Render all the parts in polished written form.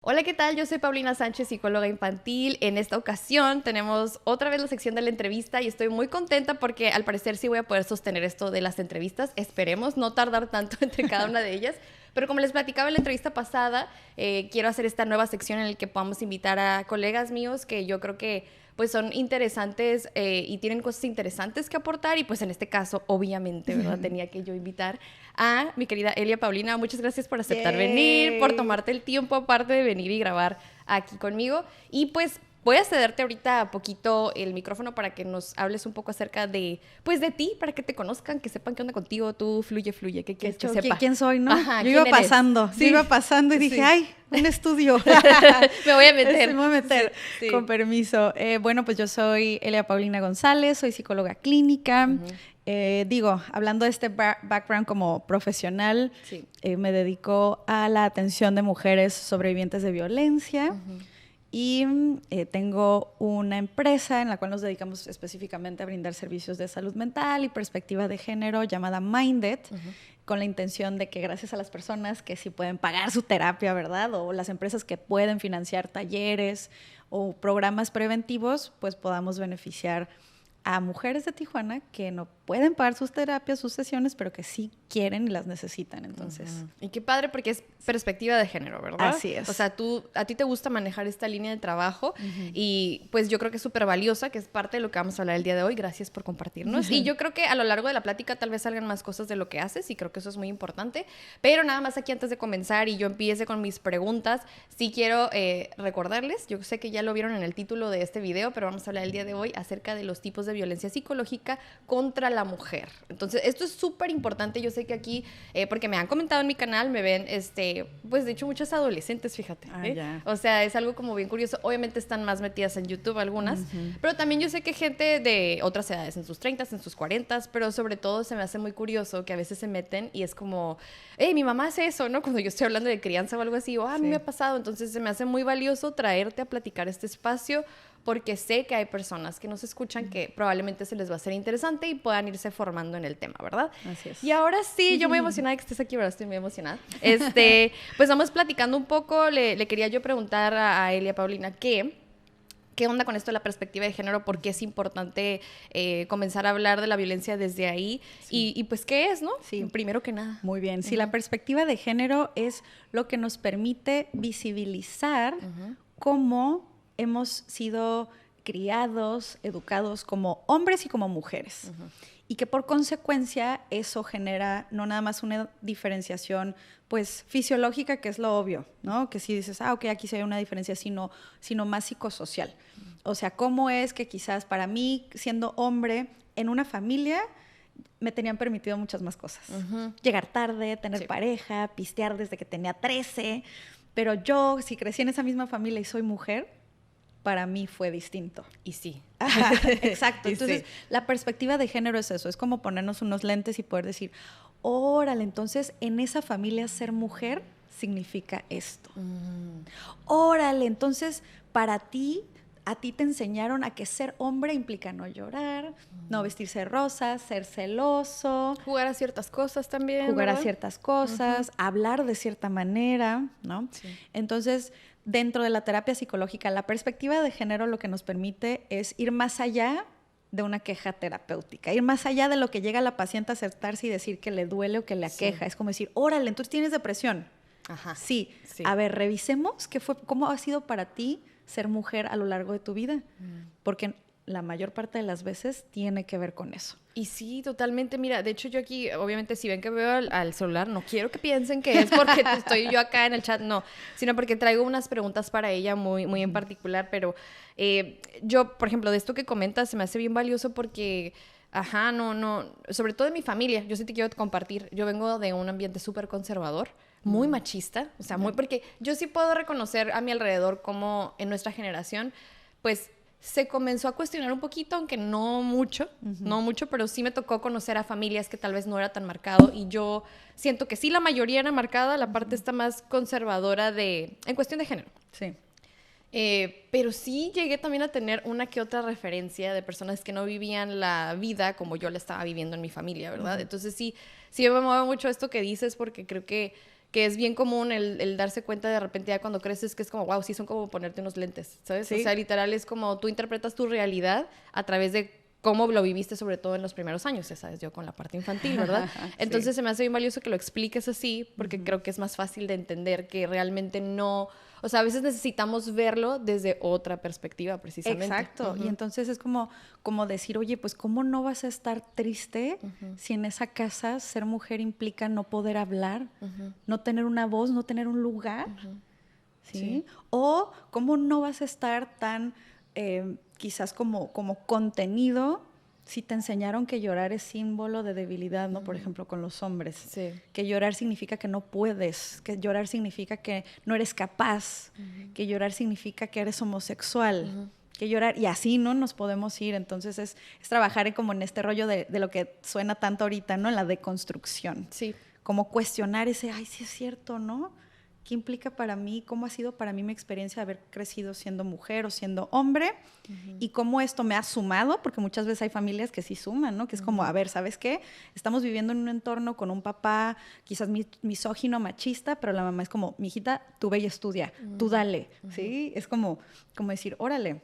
Hola, ¿qué tal? Yo soy Paulina Sánchez, psicóloga infantil. En esta ocasión tenemos otra vez la sección de la entrevista y estoy muy contenta porque al parecer sí voy a poder sostener esto de las entrevistas. Esperemos no tardar tanto entre cada una de ellas. Pero como les platicaba en la entrevista pasada, quiero hacer esta nueva sección en la que podamos invitar a colegas míos que yo creo que pues son interesantes y tienen cosas interesantes que aportar. Y pues en este caso, obviamente, ¿verdad? Tenía que yo invitar a mi querida Elia Paulina. Muchas gracias por aceptar venir, por tomarte el tiempo aparte de venir y grabar aquí conmigo. Y pues voy a cederte ahorita poquito el micrófono para que nos hables un poco acerca de, pues de ti, para que te conozcan, que sepan qué onda contigo, tú fluye, ¿qué quieres que sepa? ¿Quién soy, no? Ajá, yo iba pasando y dije, sí. ay, un estudio. Me voy a meter. Me voy a meter, sí. con permiso. Bueno, pues yo soy Elia Paulina González, soy psicóloga clínica. Hablando de este background como profesional, Sí. Me dedico a la atención de mujeres sobrevivientes de violencia. Y tengo una empresa en la cual nos dedicamos específicamente a brindar servicios de salud mental y perspectiva de género llamada Minded, con la intención de que gracias a las personas que sí pueden pagar su terapia, ¿verdad? O las empresas que pueden financiar talleres o programas preventivos, pues podamos beneficiar a mujeres de Tijuana que no pueden pagar sus terapias, sus sesiones, pero que sí quieren y las necesitan, entonces. Y qué padre porque es perspectiva de género, ¿verdad? Así es. O sea, a ti te gusta manejar esta línea de trabajo y pues yo creo que es súper valiosa, que es parte de lo que vamos a hablar el día de hoy. Gracias por compartirnos. Y yo creo que a lo largo de la plática tal vez salgan más cosas de lo que haces y creo que eso es muy importante. Pero nada más aquí antes de comenzar y yo empiece con mis preguntas, sí quiero recordarles, yo sé que ya lo vieron en el título de este video, pero vamos a hablar el día de hoy acerca de los tipos de violencia psicológica contra la mujer. Entonces, esto es súper importante. Yo sé que aquí, porque me han comentado en mi canal, me ven, pues de hecho muchas adolescentes, fíjate. Ya. O sea, es algo como bien curioso. Obviamente están más metidas en YouTube algunas, pero también yo sé que gente de otras edades, en sus 30, en sus 40, pero sobre todo se me hace muy curioso que a veces se meten y es como, hey, mi mamá hace eso, ¿no? Cuando yo estoy hablando de crianza o algo así, o a mí me ha pasado. Entonces se me hace muy valioso traerte a platicar este espacio porque sé que hay personas que nos escuchan que probablemente se les va a hacer interesante y puedan irse formando en el tema, ¿verdad? Así es. Y ahora sí, yo muy emocionada de que estés aquí, ¿verdad? Estoy muy emocionada. Pues vamos platicando un poco. Le quería yo preguntar a Elia Paulina ¿qué onda con esto de la perspectiva de género? ¿Por qué es importante comenzar a hablar de la violencia desde ahí? Sí. Y pues, ¿qué es, no? Sí. Primero que nada. Muy bien. Sí, la perspectiva de género es lo que nos permite visibilizar cómo hemos sido criados, educados como hombres y como mujeres. Y que por consecuencia eso genera no nada más una diferenciación pues fisiológica, que es lo obvio, ¿no? Que si dices, ok, aquí sí hay una diferencia, sino más psicosocial. O sea, cómo es que quizás para mí, siendo hombre, en una familia me tenían permitido muchas más cosas. Llegar tarde, tener pareja, pistear desde que tenía 13, pero yo, si crecí en esa misma familia y soy mujer, para mí fue distinto. Y sí. Exacto. Entonces, la perspectiva de género es eso. Es como ponernos unos lentes y poder decir, órale, entonces en esa familia ser mujer significa esto. Órale, entonces para ti, a ti te enseñaron a que ser hombre implica no llorar, no vestirse rosa, ser celoso. Jugar a ciertas cosas también, Jugar ¿verdad? a ciertas cosas, hablar de cierta manera, ¿no? Sí. Entonces, dentro de la terapia psicológica, la perspectiva de género lo que nos permite es ir más allá de una queja terapéutica, ir más allá de lo que llega a la paciente a aceptarse y decir que le duele o que le aqueja. Es como decir, órale, entonces tienes depresión. Ajá. Sí. A ver, revisemos cómo ha sido para ti ser mujer a lo largo de tu vida, porque la mayor parte de las veces tiene que ver con eso. Y sí, totalmente. Mira, de hecho yo aquí, obviamente, si ven que veo al celular, no quiero que piensen que es porque estoy yo acá en el chat, no, sino porque traigo unas preguntas para ella muy, muy en particular, pero yo, por ejemplo, de esto que comentas se me hace bien valioso porque, sobre todo de mi familia, yo sí te quiero compartir, yo vengo de un ambiente súper conservador, muy machista, o sea, porque yo sí puedo reconocer a mi alrededor como en nuestra generación, pues se comenzó a cuestionar un poquito, aunque no mucho, pero sí me tocó conocer a familias que tal vez no era tan marcado y yo siento que sí la mayoría era marcada, la parte está más conservadora en cuestión de género. Sí. Pero sí llegué también a tener una que otra referencia de personas que no vivían la vida como yo la estaba viviendo en mi familia, ¿verdad? Entonces sí me mueve mucho esto que dices porque creo que que es bien común el darse cuenta de repente ya cuando creces que es como, wow, sí son como ponerte unos lentes, ¿sabes? Sí. O sea, literal es como tú interpretas tu realidad a través de cómo lo viviste, sobre todo en los primeros años, ya sabes, yo con la parte infantil, ¿verdad? Entonces se me hace bien valioso que lo expliques así, porque creo que es más fácil de entender que realmente no... O sea, a veces necesitamos verlo desde otra perspectiva, precisamente. Exacto. Y entonces es como decir, oye, pues ¿cómo no vas a estar triste si en esa casa ser mujer implica no poder hablar, no tener una voz, no tener un lugar? ¿Sí? O ¿cómo no vas a estar tan quizás como contenido si te enseñaron que llorar es símbolo de debilidad, ¿no? Por ejemplo, con los hombres. Sí. Que llorar significa que no puedes, que llorar significa que no eres capaz, que llorar significa que eres homosexual, que llorar... Y así, ¿no? Nos podemos ir. Entonces es trabajar como en este rollo de lo que suena tanto ahorita, ¿no? En la deconstrucción. Sí. Como cuestionar ese, ay, sí es cierto, ¿no? ¿Qué implica para mí? ¿Cómo ha sido para mí mi experiencia de haber crecido siendo mujer o siendo hombre? Y cómo esto me ha sumado, porque muchas veces hay familias que sí suman, ¿no? Que es como, a ver, ¿sabes qué? Estamos viviendo en un entorno con un papá quizás misógino, machista, pero la mamá es como, mijita, tú ve y estudia, tú dale, ¿sí? Es como decir, órale,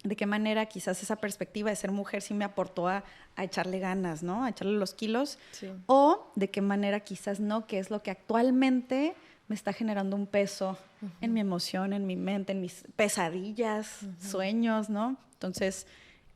¿de qué manera quizás esa perspectiva de ser mujer sí me aportó a echarle ganas, ¿no? A echarle los kilos. Sí. O de qué manera quizás no, que es lo que actualmente me está generando un peso en mi emoción, en mi mente, en mis pesadillas, sueños, ¿no? Entonces,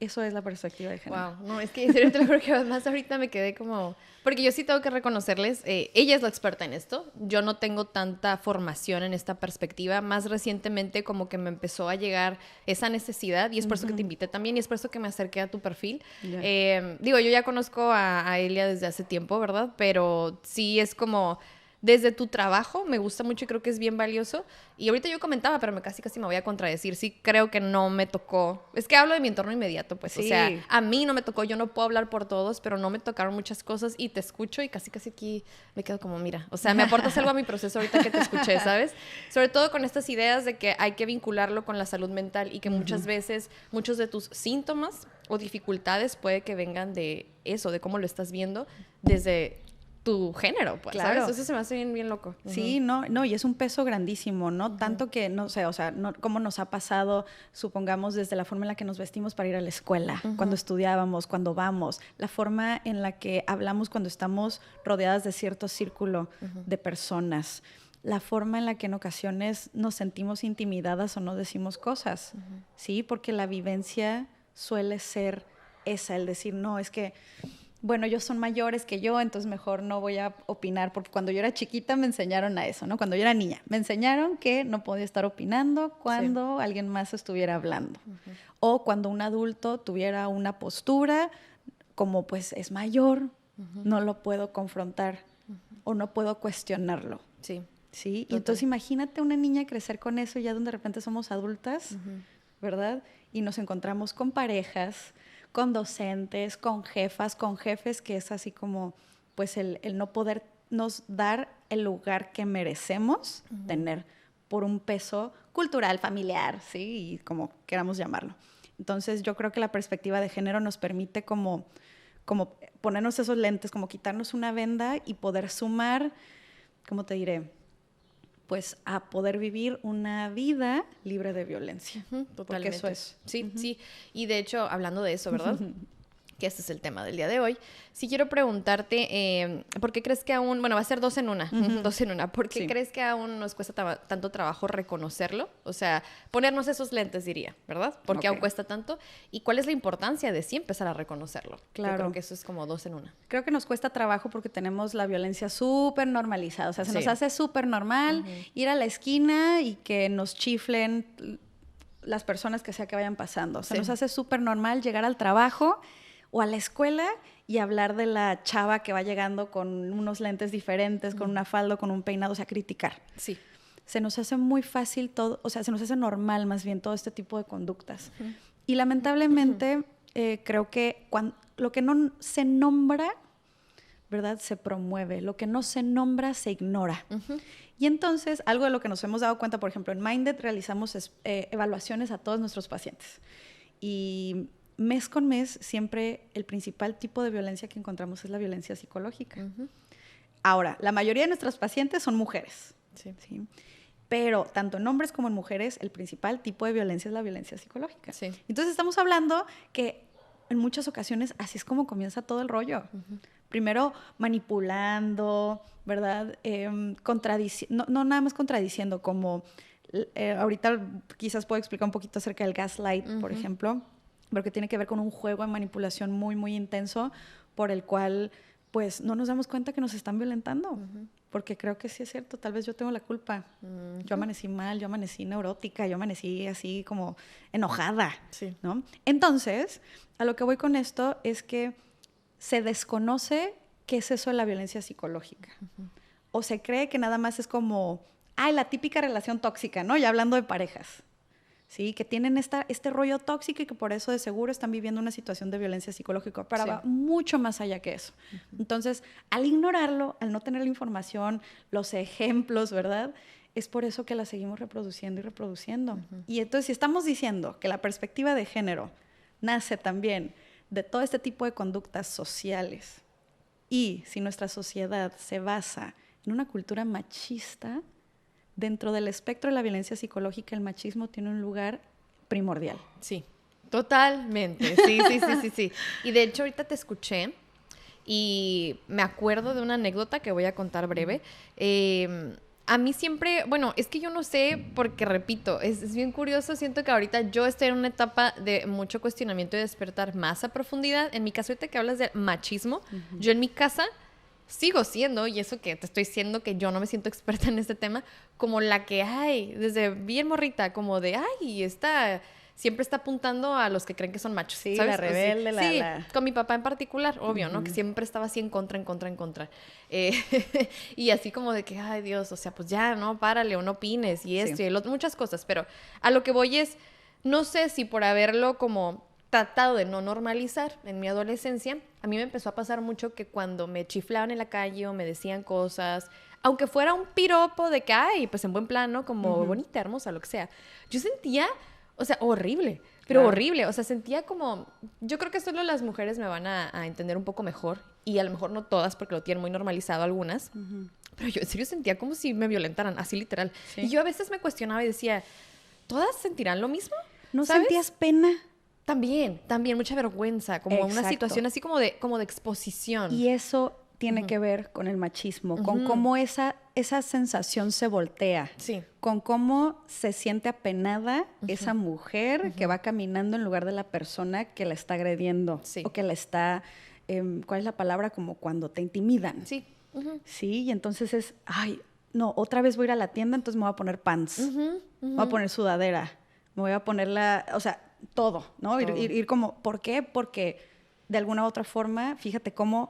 eso es la perspectiva de género. Wow, no, es que en serio te lo juro que además ahorita me quedé como... Porque yo sí tengo que reconocerles, ella es la experta en esto, yo no tengo tanta formación en esta perspectiva, más recientemente como que me empezó a llegar esa necesidad y es por eso que te invité también y es por eso que me acerqué a tu perfil. Digo, yo ya conozco a Elia desde hace tiempo, ¿verdad? Pero sí es como... Desde tu trabajo me gusta mucho y creo que es bien valioso. Y ahorita yo comentaba, pero casi me voy a contradecir. Sí creo que no me tocó. Es que hablo de mi entorno inmediato, pues. Sí. O sea, a mí no me tocó. Yo no puedo hablar por todos, pero no me tocaron muchas cosas y te escucho y casi aquí me quedo como, mira. O sea, me aportas algo a mi proceso ahorita que te escuché, ¿sabes? Sobre todo con estas ideas de que hay que vincularlo con la salud mental y que muchas veces muchos de tus síntomas o dificultades puede que vengan de eso, de cómo lo estás viendo desde... tu género, pues, claro. ¿Sabes? Eso se me hace bien loco. Sí, no, y es un peso grandísimo, ¿no? Tanto que, no sé, o sea, cómo nos ha pasado, supongamos, desde la forma en la que nos vestimos para ir a la escuela, cuando estudiábamos, cuando vamos, la forma en la que hablamos cuando estamos rodeadas de cierto círculo de personas, la forma en la que en ocasiones nos sentimos intimidadas o no decimos cosas, ¿sí? Porque la vivencia suele ser esa, el decir, no, es que... bueno, ellos son mayores que yo, entonces mejor no voy a opinar, porque cuando yo era chiquita me enseñaron a eso, ¿no? Cuando yo era niña, me enseñaron que no podía estar opinando cuando alguien más estuviera hablando. O cuando un adulto tuviera una postura, como pues es mayor, no lo puedo confrontar o no puedo cuestionarlo. Sí. ¿Sí? Y entonces imagínate una niña crecer con eso ya donde de repente somos adultas, ¿verdad? Y nos encontramos con parejas, con docentes, con jefas, con jefes, que es así como pues el no podernos dar el lugar que merecemos tener por un peso cultural, familiar, ¿sí? Y como queramos llamarlo. Entonces yo creo que la perspectiva de género nos permite como ponernos esos lentes, como quitarnos una venda y poder sumar, ¿cómo te diré? Pues a poder vivir una vida libre de violencia. Totalmente. Porque eso es. Sí, sí. Y de hecho, hablando de eso, ¿verdad? Que este es el tema del día de hoy. Sí quiero preguntarte, ¿por qué crees que aún, bueno, va a ser dos en una, ¿por qué crees que aún nos cuesta tanto trabajo reconocerlo? O sea, ponernos esos lentes, diría, ¿verdad? ¿Por qué aún cuesta tanto? ¿Y cuál es la importancia de sí empezar a reconocerlo? Claro. Yo creo que eso es como dos en una. Creo que nos cuesta trabajo porque tenemos la violencia súper normalizada. O sea, se nos hace súper normal ir a la esquina y que nos chiflen las personas que sea que vayan pasando. Se nos hace súper normal llegar al trabajo o a la escuela y hablar de la chava que va llegando con unos lentes diferentes, con una falda, con un peinado, o sea, criticar. Sí. Se nos hace muy fácil todo, o sea, se nos hace normal más bien todo este tipo de conductas. Y lamentablemente creo que lo que no se nombra, ¿verdad? Se promueve. Lo que no se nombra se ignora. Y entonces, algo de lo que nos hemos dado cuenta, por ejemplo, en Minded realizamos evaluaciones a todos nuestros pacientes. Y mes con mes, siempre el principal tipo de violencia que encontramos es la violencia psicológica. Ahora, la mayoría de nuestras pacientes son mujeres. Sí. ¿Sí? Pero tanto en hombres como en mujeres, el principal tipo de violencia es la violencia psicológica. Sí. Entonces estamos hablando que en muchas ocasiones así es como comienza todo el rollo. Primero manipulando, ¿verdad? No nada más contradiciendo, como ahorita quizás puedo explicar un poquito acerca del gaslight, por ejemplo, porque tiene que ver con un juego de manipulación muy, muy intenso por el cual pues no nos damos cuenta que nos están violentando. Porque creo que sí es cierto, tal vez yo tengo la culpa. Yo amanecí mal, yo amanecí neurótica, yo amanecí así como enojada, Sí. ¿no? Entonces, a lo que voy con esto es que se desconoce qué es eso de la violencia psicológica. O se cree que nada más es como, la típica relación tóxica, ¿no? Ya hablando de parejas. ¿Sí? Que tienen este rollo tóxico y que por eso de seguro están viviendo una situación de violencia psicológica, pero va mucho más allá que eso. Entonces, al ignorarlo, al no tener la información, los ejemplos, ¿verdad? Es por eso que la seguimos reproduciendo y reproduciendo. Y entonces, si estamos diciendo que la perspectiva de género nace también de todo este tipo de conductas sociales, y si nuestra sociedad se basa en una cultura machista, dentro del espectro de la violencia psicológica, el machismo tiene un lugar primordial. Sí, totalmente. Sí. Y de hecho, ahorita te escuché y me acuerdo de una anécdota que voy a contar breve. A mí siempre, bueno, es que yo no sé, porque repito, es bien curioso. Siento que ahorita yo estoy en una etapa de mucho cuestionamiento y despertar más a profundidad. En mi caso, ahorita que hablas de machismo, yo en mi casa sigo siendo, y eso que te estoy diciendo que yo no me siento experta en este tema, como la que, desde bien morrita, como de, siempre está apuntando a los que creen que son machos. Sí, ¿sabes? la rebelde, sí, la... con mi papá en particular, obvio, ¿no? Que siempre estaba así en contra. Y así como de que, ay, Dios, o sea, pues ya, ¿no? Párale o no opines y esto y el otro, muchas cosas. Pero a lo que voy es, no sé si por haberlo como tratado de no normalizar en mi adolescencia, a mí me empezó a pasar mucho que cuando me chiflaban en la calle o me decían cosas, aunque fuera un piropo de que, pues en buen plan, ¿no? Como bonita, hermosa, lo que sea, yo sentía, o sea, horrible, pero claro. horrible, o sea, sentía como, yo creo que solo las mujeres me van a entender un poco mejor, y a lo mejor no todas porque lo tienen muy normalizado algunas, pero yo en serio sentía como si me violentaran, así literal. Sí. Y yo a veces me cuestionaba y decía, ¿todas sentirán lo mismo? ¿No ¿sabes? sentías pena? También, mucha vergüenza, como Exacto. una situación así como de exposición. Y eso tiene que ver con el machismo, con cómo esa sensación se voltea, Sí. con cómo se siente apenada esa mujer que va caminando en lugar de la persona que la está agrediendo, Sí. o que la está, ¿cuál es la palabra? Como cuando te intimidan. Sí. Sí, y entonces es, no, otra vez voy a ir a la tienda, entonces me voy a poner pants, me voy a poner sudadera, me voy a poner todo, ¿no? Todo. Ir como, ¿por qué? Porque de alguna u otra forma, fíjate cómo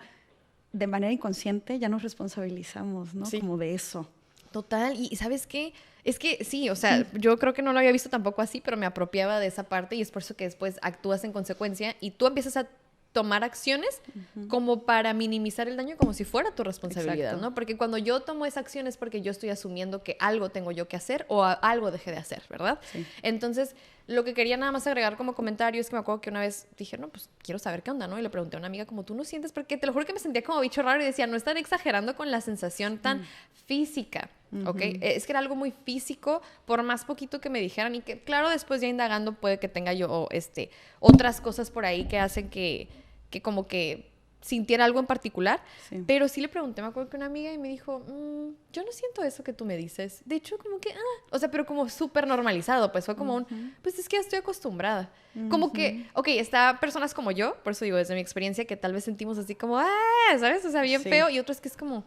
de manera inconsciente ya nos responsabilizamos, ¿no? Sí. Como de eso. Total, y ¿sabes qué? Es que sí, o sea, yo creo que no lo había visto tampoco así, pero me apropiaba de esa parte y es por eso que después actúas en consecuencia y tú empiezas a tomar acciones como para minimizar el daño como si fuera tu responsabilidad, Exacto. ¿no? Porque cuando yo tomo esa acción es porque yo estoy asumiendo que algo tengo yo que hacer o algo dejé de hacer, ¿verdad? Sí. Entonces, lo que quería nada más agregar como comentario es que me acuerdo que una vez dije, no, pues quiero saber qué onda, ¿no? Y le pregunté a una amiga como, ¿tú no sientes? Porque te lo juro que me sentía como bicho raro y decía, no están exagerando con la sensación tan física, ¿ok? Es que era algo muy físico, por más poquito que me dijeran y que, claro, después ya indagando puede que tenga yo otras cosas por ahí que hacen que como que sintiera algo en particular, pero sí le pregunté, me acuerdo que una amiga y me dijo, yo no siento eso que tú me dices, de hecho como que, o sea, pero como súper normalizado, pues fue como pues es que ya estoy acostumbrada, como que, está personas como yo, por eso digo, desde mi experiencia, que tal vez sentimos así como, ¿sabes? O sea, bien feo, y otros que es como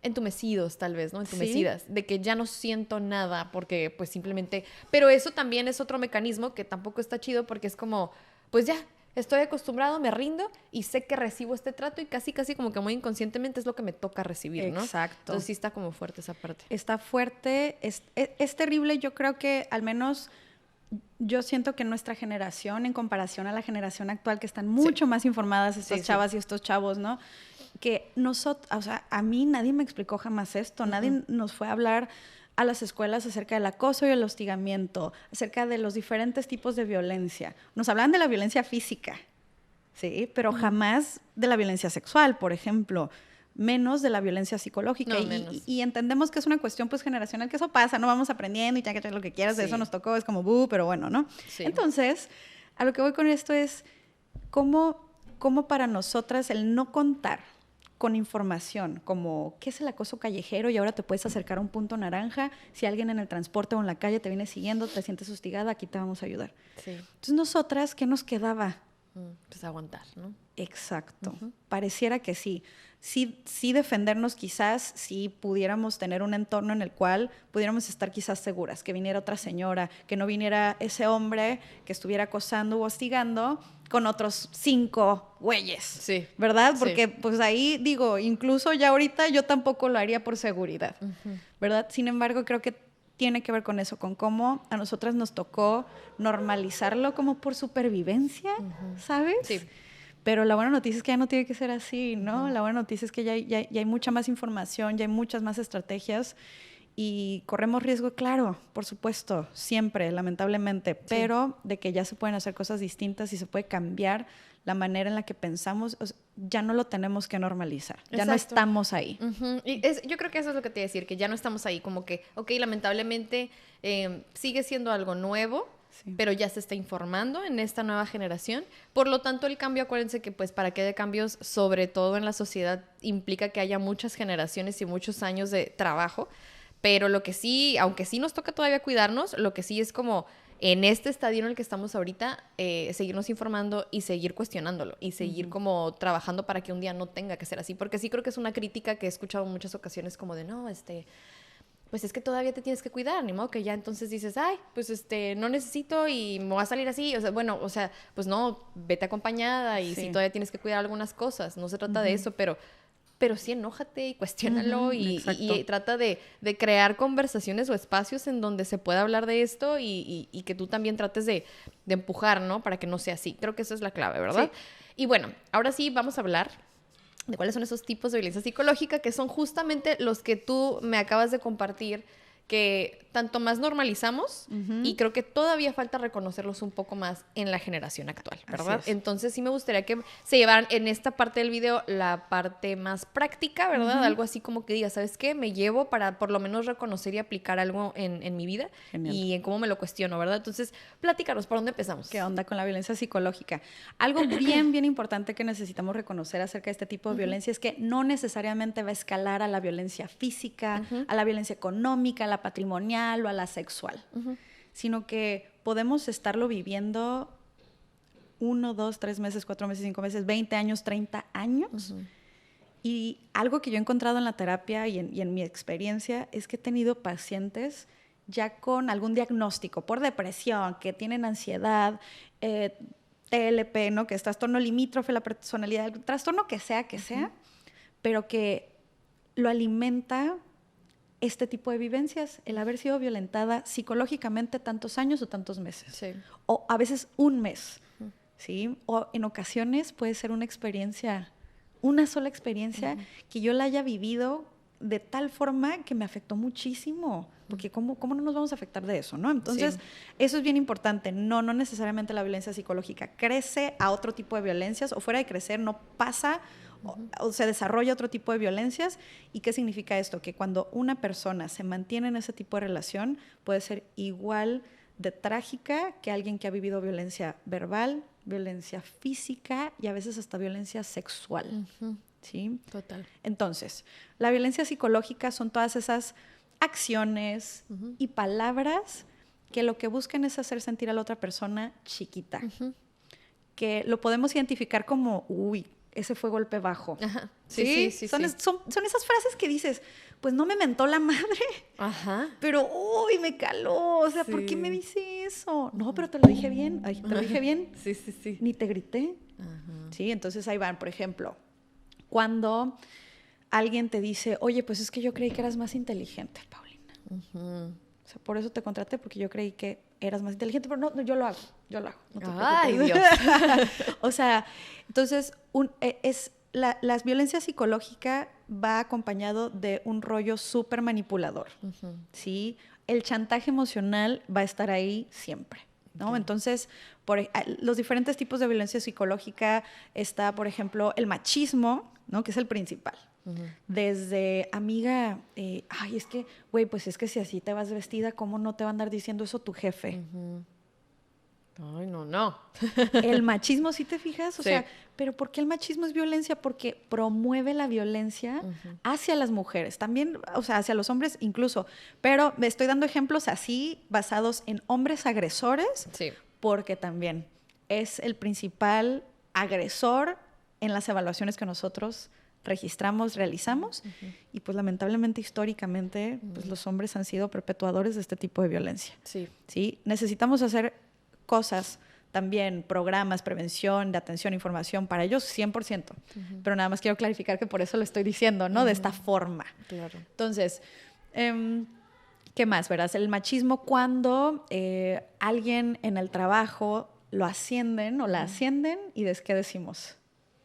entumecidos tal vez, ¿no? Entumecidas, de que ya no siento nada porque pues simplemente, pero eso también es otro mecanismo que tampoco está chido porque es como, pues ya, estoy acostumbrado, me rindo y sé que recibo este trato y casi como que muy inconscientemente es lo que me toca recibir, ¿no? Exacto. Entonces sí está como fuerte esa parte. Está fuerte, es terrible. Yo creo que al menos yo siento que nuestra generación, en comparación a la generación actual, que están mucho más informadas estas chavas y estos chavos, ¿no? Que nosotros, o sea, a mí nadie me explicó jamás esto, nadie nos fue a hablar a las escuelas acerca del acoso y el hostigamiento, acerca de los diferentes tipos de violencia. Nos hablan de la violencia física, ¿sí? Pero jamás de la violencia sexual, por ejemplo. menos de la violencia psicológica. No, y, menos. y entendemos que es una cuestión pues generacional, que eso pasa, no vamos aprendiendo y ya que lo que quieras, de Sí. eso nos tocó, es como, pero bueno, ¿no? Sí. Entonces, a lo que voy con esto es cómo para nosotras el no contar con información, como qué es el acoso callejero y ahora te puedes acercar a un punto naranja, si alguien en el transporte o en la calle te viene siguiendo, te sientes hostigada, aquí te vamos a ayudar. Sí. Entonces, nosotras, ¿qué nos quedaba? Pues aguantar, ¿no? Exacto. Pareciera que sí. Sí defendernos quizás, si pudiéramos tener un entorno en el cual pudiéramos estar quizás seguras, que viniera otra señora, que no viniera ese hombre que estuviera acosando o hostigando con otros 5 güeyes. Sí. ¿Verdad? Sí. Porque pues ahí digo, incluso ya ahorita yo tampoco lo haría por seguridad. ¿Verdad? Sin embargo, creo que tiene que ver con eso, con cómo a nosotras nos tocó normalizarlo como por supervivencia, ¿sabes? Sí. Pero la buena noticia es que ya no tiene que ser así, ¿no? La buena noticia es que ya hay mucha más información, ya hay muchas más estrategias y corremos riesgo, claro, por supuesto, siempre, lamentablemente, pero de que ya se pueden hacer cosas distintas y se puede cambiar la manera en la que pensamos, o sea, ya no lo tenemos que normalizar, ya no estamos ahí. Y yo creo que eso es lo que te iba a decir, que ya no estamos ahí, como que, ok, lamentablemente sigue siendo algo nuevo, sí, pero ya se está informando en esta nueva generación. Por lo tanto, el cambio, acuérdense que pues para que haya cambios, sobre todo en la sociedad, implica que haya muchas generaciones y muchos años de trabajo. Pero lo que sí, aunque sí nos toca todavía cuidarnos, lo que sí es como en este estadio en el que estamos ahorita, seguirnos informando y seguir cuestionándolo y seguir como trabajando para que un día no tenga que ser así. Porque sí creo que es una crítica que he escuchado en muchas ocasiones como de, no, pues es que todavía te tienes que cuidar, ni modo que ya entonces dices, ay, pues no necesito y me voy a salir así. O sea, bueno, o sea, pues no, vete acompañada y sí, todavía tienes que cuidar algunas cosas. No se trata de eso, pero sí enójate y cuestiónalo y trata de crear conversaciones o espacios en donde se pueda hablar de esto y que tú también trates de empujar, ¿no? Para que no sea así. Creo que esa es la clave, ¿verdad? Sí. Y bueno, ahora sí vamos a hablar de cuáles son esos tipos de violencia psicológica que son justamente los que tú me acabas de compartir, que tanto más normalizamos y creo que todavía falta reconocerlos un poco más en la generación actual, ¿verdad? Entonces sí me gustaría que se llevaran en esta parte del video la parte más práctica, ¿verdad? Algo así como que diga, ¿sabes qué? Me llevo para por lo menos reconocer y aplicar algo en mi vida. Genial. Y en cómo me lo cuestiono, ¿verdad? Entonces, platícanos, ¿por dónde empezamos? ¿Qué onda con la violencia psicológica? Algo bien importante que necesitamos reconocer acerca de este tipo de violencia es que no necesariamente va a escalar a la violencia física, a la violencia económica, a la patrimonial o a la sexual, sino que podemos estarlo viviendo 1, 2, 3 meses, 4 meses, 5 meses, 20 años, 30 años. Y algo que yo he encontrado en la terapia y en mi experiencia es que he tenido pacientes ya con algún diagnóstico por depresión, que tienen ansiedad, TLP, ¿no? Que es trastorno limítrofe, la personalidad, el trastorno que sea, pero que lo alimenta este tipo de vivencias, el haber sido violentada psicológicamente tantos años o tantos meses. Sí. O a veces un mes, ¿sí? O en ocasiones puede ser una experiencia, una sola experiencia que yo la haya vivido de tal forma que me afectó muchísimo, porque ¿cómo no nos vamos a afectar de eso, no? Entonces, eso es bien importante. No necesariamente la violencia psicológica crece a otro tipo de violencias, o fuera de crecer no pasa o se desarrolla otro tipo de violencias. ¿Y qué significa esto? Que cuando una persona se mantiene en ese tipo de relación, puede ser igual de trágica que alguien que ha vivido violencia verbal, violencia física y a veces hasta violencia sexual. ¿Sí? Total. Entonces, la violencia psicológica son todas esas acciones y palabras que lo que buscan es hacer sentir a la otra persona chiquita. Que lo podemos identificar como, uy, ese fue golpe bajo. Ajá. Sí. Son esas frases que dices, pues no me mentó la madre, pero uy, me caló. O sea, ¿por qué me dice eso? No, pero te lo dije bien. Ay, ¿te lo dije bien? Sí. Ni te grité. Sí, entonces ahí van, por ejemplo, cuando alguien te dice, oye, pues es que yo creí que eras más inteligente, Paulina. O sea, por eso te contraté, porque yo creí que eras más inteligente, pero no, yo lo hago. No te ¡Ay, Dios! O sea, entonces, la violencia psicológica va acompañado de un rollo súper manipulador, ¿sí? El chantaje emocional va a estar ahí siempre, ¿no? Entonces, los diferentes tipos de violencia psicológica está, por ejemplo, el machismo, ¿no? Que es el principal, Desde, amiga, ay, es que, güey, pues es que si así te vas vestida, ¿cómo no te va a andar diciendo eso tu jefe? Ay, no. El machismo, ¿sí te fijas? O Sí. sea, ¿pero por qué el machismo es violencia? Porque promueve la violencia hacia las mujeres, también, o sea, hacia los hombres incluso. Pero me estoy dando ejemplos así, basados en hombres agresores, Sí. porque también es el principal agresor en las evaluaciones que nosotros registramos, realizamos, y pues lamentablemente históricamente pues los hombres han sido perpetuadores de este tipo de violencia. Sí. ¿Sí? Necesitamos hacer cosas también, programas, prevención, de atención, información para ellos 100%, pero nada más quiero clarificar que por eso lo estoy diciendo, ¿no? De esta forma. Claro. Entonces, ¿qué más, verás? El machismo cuando alguien en el trabajo lo ascienden o la ascienden y ¿qué decimos?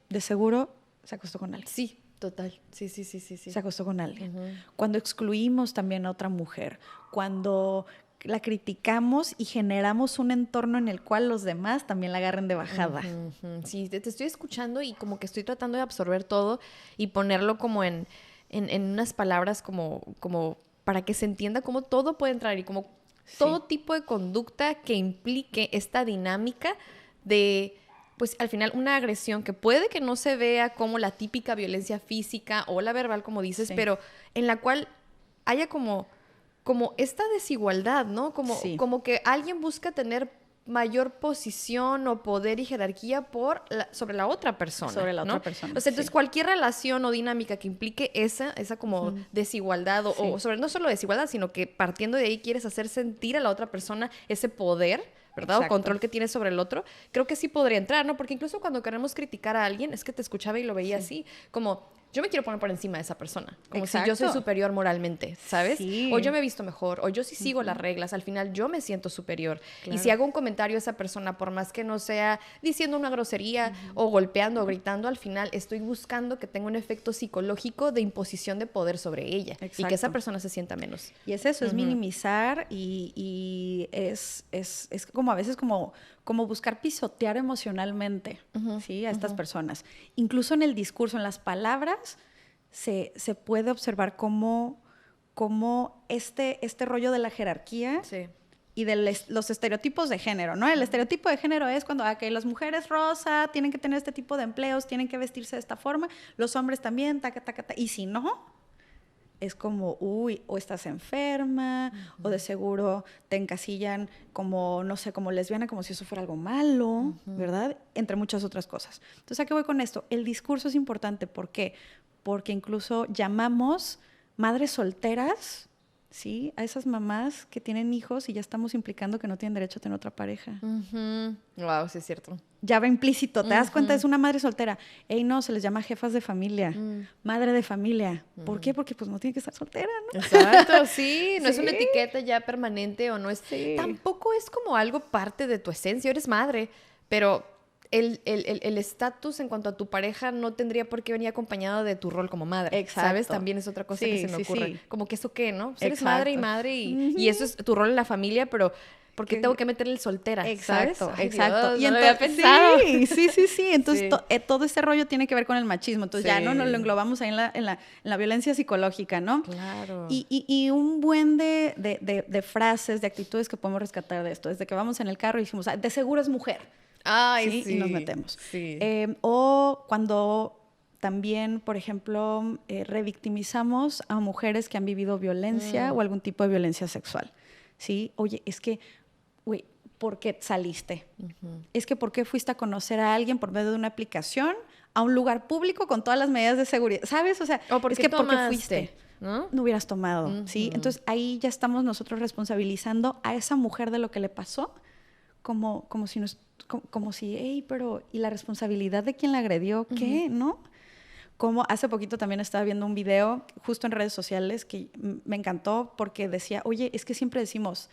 De seguro se acostó con alguien. Sí, total. Sí. Se acostó con alguien. Cuando excluimos también a otra mujer, cuando la criticamos y generamos un entorno en el cual los demás también la agarren de bajada. Sí, te estoy escuchando y como que estoy tratando de absorber todo y ponerlo como en unas palabras como para que se entienda cómo todo puede entrar y como todo tipo de conducta que implique esta dinámica de, pues al final una agresión que puede que no se vea como la típica violencia física o la verbal, como dices, pero en la cual haya como esta desigualdad, ¿no? Como que alguien busca tener mayor posición o poder y jerarquía sobre la otra persona. Sobre la ¿no? otra persona. O sea, entonces cualquier relación o dinámica que implique esa como desigualdad o sobre no solo desigualdad, sino que partiendo de ahí quieres hacer sentir a la otra persona ese poder, ¿verdad? Exacto. O control que tienes sobre el otro, creo que sí podría entrar, ¿no? Porque incluso cuando queremos criticar a alguien, es que te escuchaba y lo veía así, como yo me quiero poner por encima de esa persona, como si yo soy superior moralmente, ¿sabes? Sí. O yo me he visto mejor, o yo sí sigo las reglas, al final yo me siento superior. Claro. Y si hago un comentario a esa persona, por más que no sea diciendo una grosería o golpeando o gritando, al final estoy buscando que tenga un efecto psicológico de imposición de poder sobre ella. Exacto. Y que esa persona se sienta menos. Y es eso, es minimizar y es como a veces como buscar pisotear emocionalmente, ¿sí? A estas personas. Incluso en el discurso, en las palabras, se puede observar cómo este rollo de la jerarquía y de los estereotipos de género, ¿no? El estereotipo de género es cuando las mujeres rosa tienen que tener este tipo de empleos, tienen que vestirse de esta forma, los hombres también, y si no, es como, uy, o estás enferma, o de seguro te encasillan como, no sé, como lesbiana, como si eso fuera algo malo, ¿verdad? Entre muchas otras cosas. Entonces, ¿a qué voy con esto? El discurso es importante. ¿Por qué? Porque incluso llamamos madres solteras, ¿sí? A esas mamás que tienen hijos y ya estamos implicando que no tienen derecho a tener otra pareja. Wow, sí es cierto. Ya va implícito, ¿te das cuenta? Es una madre soltera. Ey, no, se les llama jefas de familia, madre de familia. ¿Por qué? Porque pues no tiene que estar soltera, ¿no? Exacto, sí. No es una etiqueta ya permanente o no es... Tampoco es como algo parte de tu esencia. Eres madre, pero el estatus en cuanto a tu pareja no tendría por qué venir acompañado de tu rol como madre. Exacto. ¿Sabes? También es otra cosa que se me ocurre. Sí. Como que eso qué, ¿no? Pues eres madre y eso es tu rol en la familia, pero... ¿Por qué tengo que meterle el soltera? Exacto, ¿sabes? Ay, exacto. Dios, Y no entonces, lo había pensado. Sí. Entonces, todo ese rollo tiene que ver con el machismo. Entonces, ya no lo englobamos ahí en la violencia psicológica, ¿no? Claro. Y un buen de frases, de actitudes que podemos rescatar de esto. Desde que vamos en el carro y decimos, de seguro es mujer. Ay, sí. Y nos metemos. Sí. O cuando también, por ejemplo, revictimizamos a mujeres que han vivido violencia o algún tipo de violencia sexual. ¿Sí? Oye, es que... Güey, ¿por qué saliste? Es que ¿por qué fuiste a conocer a alguien por medio de una aplicación a un lugar público con todas las medidas de seguridad? ¿Sabes? O sea, es que ¿por qué fuiste? ¿No hubieras tomado? ¿Sí? Entonces, ahí ya estamos nosotros responsabilizando a esa mujer de lo que le pasó como si, hey, pero ¿y la responsabilidad de quien la agredió? ¿Qué? ¿No? Como hace poquito también estaba viendo un video justo en redes sociales que me encantó porque decía, oye, es que siempre decimos...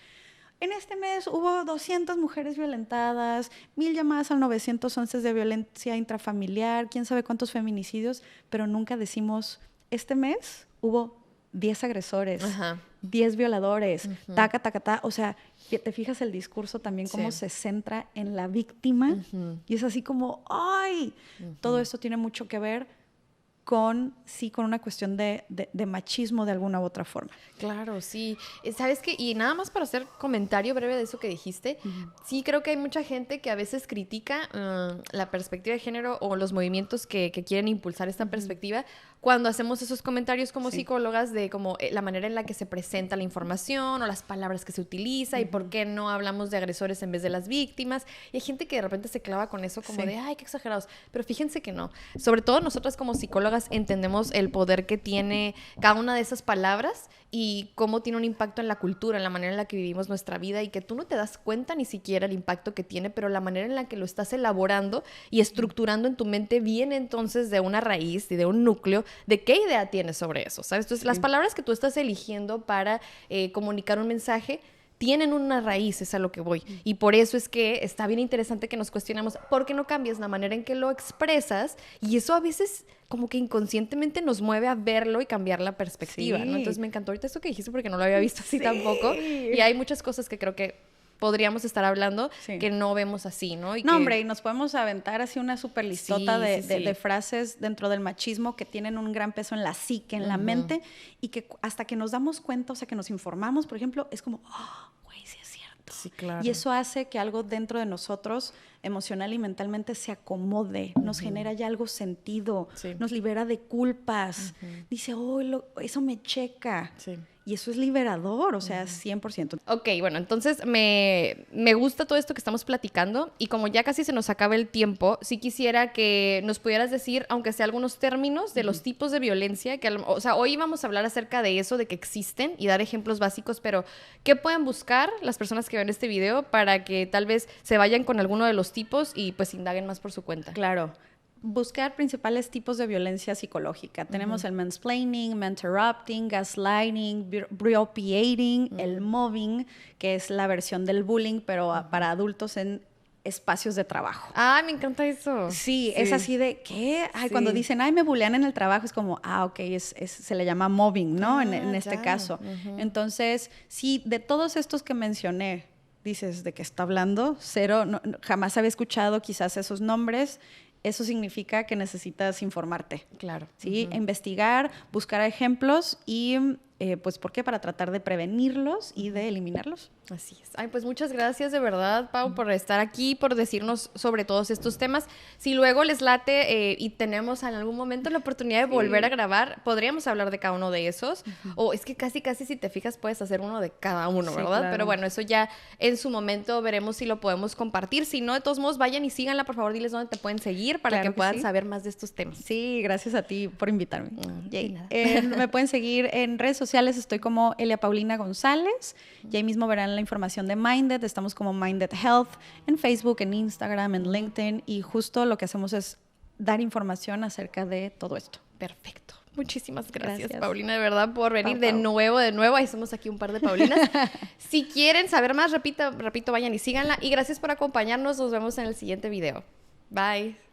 En este mes hubo 200 mujeres violentadas, 1000 llamadas al 911 de violencia intrafamiliar, quién sabe cuántos feminicidios, pero nunca decimos, este mes hubo 10 agresores, 10 violadores, taca. O sea, te fijas el discurso también cómo se centra en la víctima y es así como, ¡ay! Todo esto tiene mucho que ver con una cuestión de machismo de alguna u otra forma. Claro, sí. ¿Sabes qué? Y nada más para hacer comentario breve de eso que dijiste, sí creo que hay mucha gente que a veces critica la perspectiva de género o los movimientos que quieren impulsar esta perspectiva cuando hacemos esos comentarios como psicólogas de como la manera en la que se presenta la información o las palabras que se utiliza y por qué no hablamos de agresores en vez de las víctimas. Y hay gente que de repente se clava con eso como de, ay, qué exagerados. Pero fíjense que no. Sobre todo nosotras como psicólogas entendemos el poder que tiene cada una de esas palabras y cómo tiene un impacto en la cultura, en la manera en la que vivimos nuestra vida y que tú no te das cuenta ni siquiera el impacto que tiene, pero la manera en la que lo estás elaborando y estructurando en tu mente viene entonces de una raíz y de un núcleo de qué idea tienes sobre eso, ¿sabes? Entonces, las palabras que tú estás eligiendo para comunicar un mensaje tienen una raíz, es a lo que voy. Y por eso es que está bien interesante que nos cuestionemos por qué no cambias la manera en que lo expresas y eso a veces como que inconscientemente nos mueve a verlo y cambiar la perspectiva, ¿no? Entonces me encantó ahorita esto que dijiste porque no lo había visto así tampoco. Y hay muchas cosas que creo que podríamos estar hablando que no vemos así, ¿no? Y hombre, y nos podemos aventar así una super listota de frases dentro del machismo que tienen un gran peso en la psique, en la mente, y que hasta que nos damos cuenta, o sea, que nos informamos, por ejemplo, es como, güey, sí es cierto. Sí, claro. Y eso hace que algo dentro de nosotros, emocional y mentalmente, se acomode, nos genera ya algo sentido, nos libera de culpas, dice, eso me checa. Sí. Y eso es liberador, o sea, 100%. Ok, bueno, entonces me gusta todo esto que estamos platicando y como ya casi se nos acaba el tiempo, sí quisiera que nos pudieras decir, aunque sea algunos términos de los tipos de violencia, que o sea, hoy vamos a hablar acerca de eso, de que existen y dar ejemplos básicos, pero ¿qué pueden buscar las personas que ven este video para que tal vez se vayan con alguno de los tipos y pues indaguen más por su cuenta? Claro. Buscar principales tipos de violencia psicológica. Tenemos el mansplaining, mentorrupting, gaslighting, biopiating, el mobbing, que es la versión del bullying, pero para adultos en espacios de trabajo. Ah, me encanta eso. Sí, es así de, ¿qué? Ay, cuando dicen, ay, me bullean en el trabajo, es como, ok, se le llama mobbing, ¿no? En este caso. Entonces, sí, de todos estos que mencioné, dices, ¿de qué está hablando? Cero, jamás había escuchado quizás esos nombres. Eso significa que necesitas informarte. Claro. ¿Sí? Investigar, buscar ejemplos y, pues, ¿por qué? Para tratar de prevenirlos y de eliminarlos. Así es. Ay, pues muchas gracias de verdad, Pau, por estar aquí, por decirnos sobre todos estos temas. Si luego les late y tenemos en algún momento la oportunidad de volver a grabar, podríamos hablar de cada uno de esos. O es que casi si te fijas puedes hacer uno de cada uno, ¿verdad? Claro. Pero bueno, eso ya en su momento veremos si lo podemos compartir. Si no, de todos modos, vayan y síganla, por favor, diles dónde te pueden seguir para que puedan saber más de estos temas. Sí, gracias a ti por invitarme. Me pueden seguir en redes sociales, estoy como Elia Paulina González, y ahí mismo verán la información de Minded, estamos como Minded Health en Facebook, en Instagram, en LinkedIn, y justo lo que hacemos es dar información acerca de todo esto. Perfecto. Muchísimas gracias, Paulina, de verdad, por venir de nuevo. Ahí somos aquí un par de Paulinas. Si quieren saber más, repito, vayan y síganla. Y gracias por acompañarnos. Nos vemos en el siguiente video. Bye.